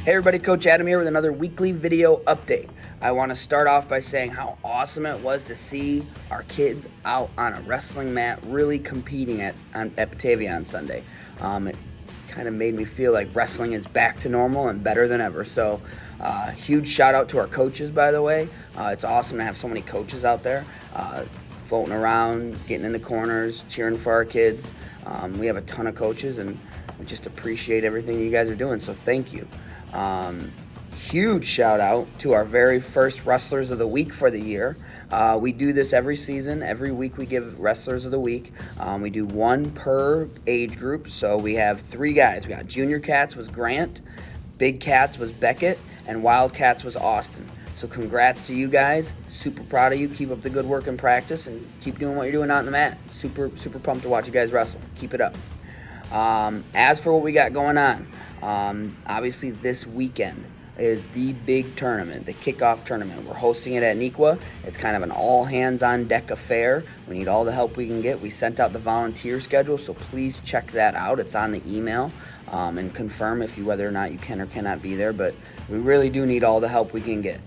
Hey everybody, Coach Adam here with another weekly video update. I want to start off by saying how awesome it was to see our kids out on a wrestling mat really competing at Batavia on Sunday. It kind of made me feel like wrestling is back to normal and better than ever. So huge shout out to our coaches, by the way. It's awesome to have so many coaches out there floating around, getting in the corners, cheering for our kids. We have a ton of coaches and we just appreciate everything you guys are doing, so thank you. Huge shout out to our very first Wrestlers of the Week for the year. We do this every season. Every week we give Wrestlers of the Week. We do one per age group, so we have three guys. We got Junior Cats was Grant, Big Cats was Beckett, and Wild Cats was Austin. So congrats to you guys. Super proud of you. Keep up the good work and practice and keep doing what you're doing out on the mat. Super pumped to watch you guys wrestle. Keep it up. As for what we got going on, obviously this weekend is the big tournament, the Kickoff Tournament. We're hosting it at Nequa. It's kind of an all-hands-on-deck affair. We need all the help we can get. We sent out the volunteer schedule, so please check that out. It's on the email, and confirm whether or not you can or cannot be there, but we really do need all the help we can get.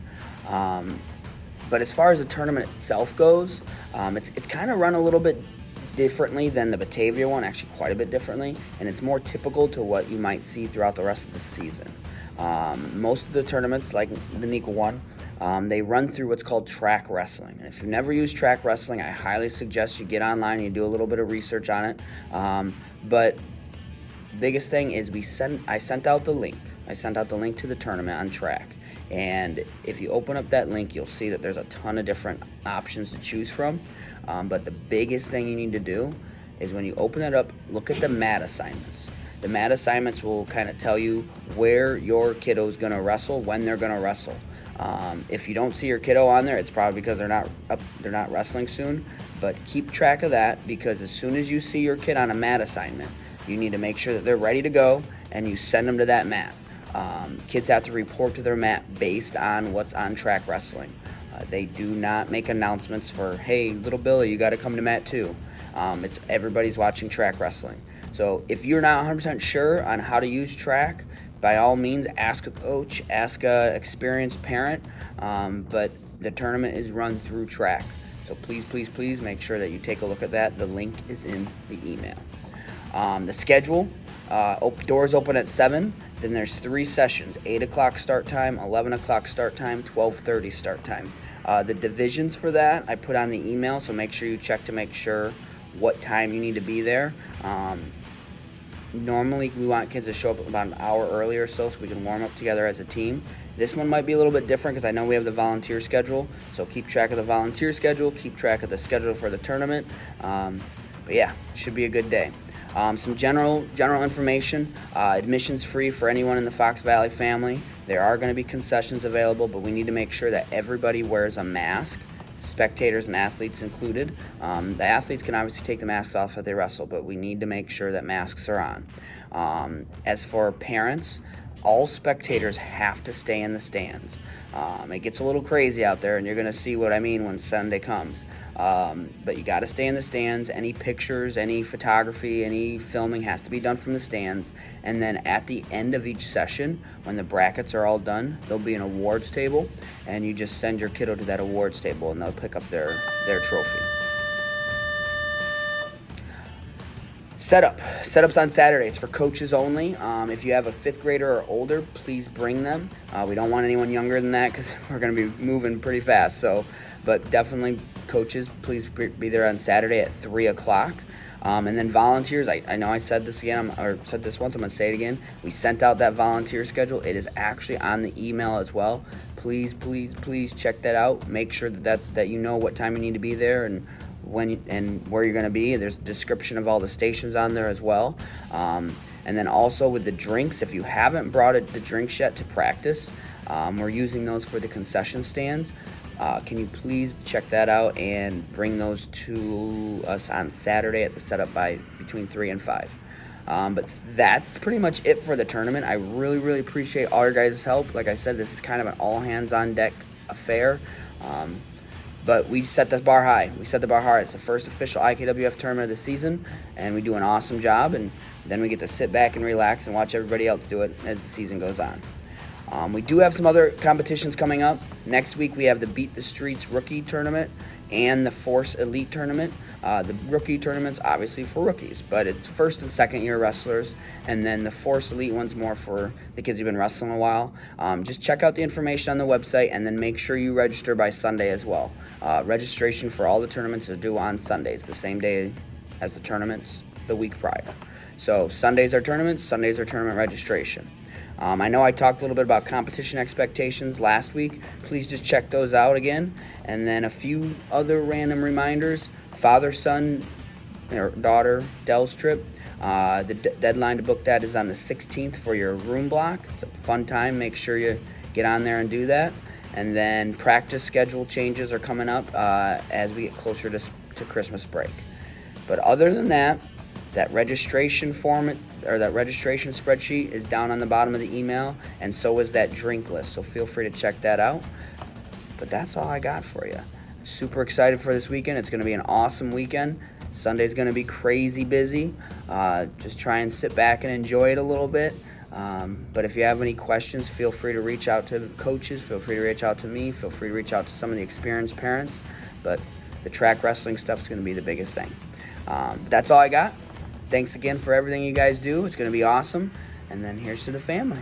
But as far as the tournament itself goes, it's kind of run a little bit differently than the Batavia one, actually quite a bit differently, and it's more typical to what you might see throughout the rest of the season. Most of the tournaments, like the Nequa one, they run through what's called track wrestling. And if you've never used track wrestling, I highly suggest you get online and you do a little bit of research on it. But biggest thing is I sent out the link. I sent out the link to the tournament on track. And if you open up that link, you'll see that there's a ton of different options to choose from. But the biggest thing you need to do is when you open it up, look at the mat assignments. The mat assignments will kind of tell you where your kiddo is going to wrestle, when they're going to wrestle. If you don't see your kiddo on there, it's probably because they're not wrestling soon. But keep track of that, because as soon as you see your kid on a mat assignment, you need to make sure that they're ready to go and you send them to that mat. Kids have to report to their mat based on what's on track wrestling. They do not make announcements for, hey, little Billy, you got to come to mat 2. It's everybody's watching track wrestling. So if you're not 100% sure on how to use track, by all means, ask a coach, ask an experienced parent. But the tournament is run through track. So please make sure that you take a look at that. The link is in the email. The schedule, doors open at 7. Then there's 3 sessions, 8 o'clock start time, 11 o'clock start time, 12:30 start time. The divisions for that I put on the email, so make sure you check to make sure what time you need to be there. Normally we want kids to show up about an hour earlier so we can warm up together as a team. This one might be a little bit different because I know we have the volunteer schedule, so keep track of the volunteer schedule, keep track of the schedule for the tournament. But yeah, it should be a good day. Some general information. Admission's free for anyone in the Fox Valley family. There are going to be concessions available, but we need to make sure that everybody wears a mask, spectators and athletes included. The athletes can obviously take the masks off if they wrestle, but we need to make sure that masks are on. As for parents, all spectators have to stay in the stands. It gets a little crazy out there, and you're going to see what I mean when Sunday comes. But you got to stay in the stands. Any pictures, any photography, any filming has to be done from the stands. And then at the end of each session, when the brackets are all done, there'll be an awards table, and you just send your kiddo to that awards table, and they'll pick up their trophy. Setup's on Saturday. It's for coaches only. If you have a 5th grader or older, please bring them. We don't want anyone younger than that because we're going to be moving pretty fast. But definitely coaches, please be there on Saturday at 3 o'clock. And then volunteers, I know I said this again, or said this once, I'm going to say it again. We sent out that volunteer schedule. It is actually on the email as well. Please check that out. Make sure that you know what time you need to be there and when and where you're going to be. There's a description of all the stations on there as well. And then also with the drinks, if you haven't brought the drinks yet to practice, we're using those for the concession stands. Can you please check that out and bring those to us on Saturday at the setup by between 3 and 5. But that's pretty much it for the tournament. I really appreciate all your guys' help. Like I said, this is kind of an all-hands-on-deck affair. But we set the bar high. We set the bar high. It's the first official IKWF tournament of the season, and we do an awesome job. And then we get to sit back and relax and watch everybody else do it as the season goes on. We do have some other competitions coming up. Next week we have the Beat the Streets Rookie Tournament and the Force Elite Tournament. The rookie tournament's obviously for rookies, but it's first and second year wrestlers, and then the Force Elite one's more for the kids who've been wrestling a while. Just check out the information on the website, and then make sure you register by Sunday as well. Registration for all the tournaments is due on Sundays, the same day as the tournaments the week prior. So Sundays are tournaments, Sundays are tournament registration. I know I talked a little bit about competition expectations last week. Please just check those out again. And then a few other random reminders. Father-son or daughter Dell's trip. The deadline to book that is on the 16th for your room block. It's a fun time. Make sure you get on there and do that. And then practice schedule changes are coming up as we get closer to Christmas break. But other than that, that registration form or that registration spreadsheet is down on the bottom of the email, and so is that drink list. So feel free to check that out. But that's all I got for you. Super excited for this weekend. It's going to be an awesome weekend. Sunday's going to be crazy busy. Just try and sit back and enjoy it a little bit. But if you have any questions, feel free to reach out to coaches. Feel free to reach out to me. Feel free to reach out to some of the experienced parents. But the track wrestling stuff is going to be the biggest thing. That's all I got. Thanks again for everything you guys do. It's going to be awesome. And then here's to the family.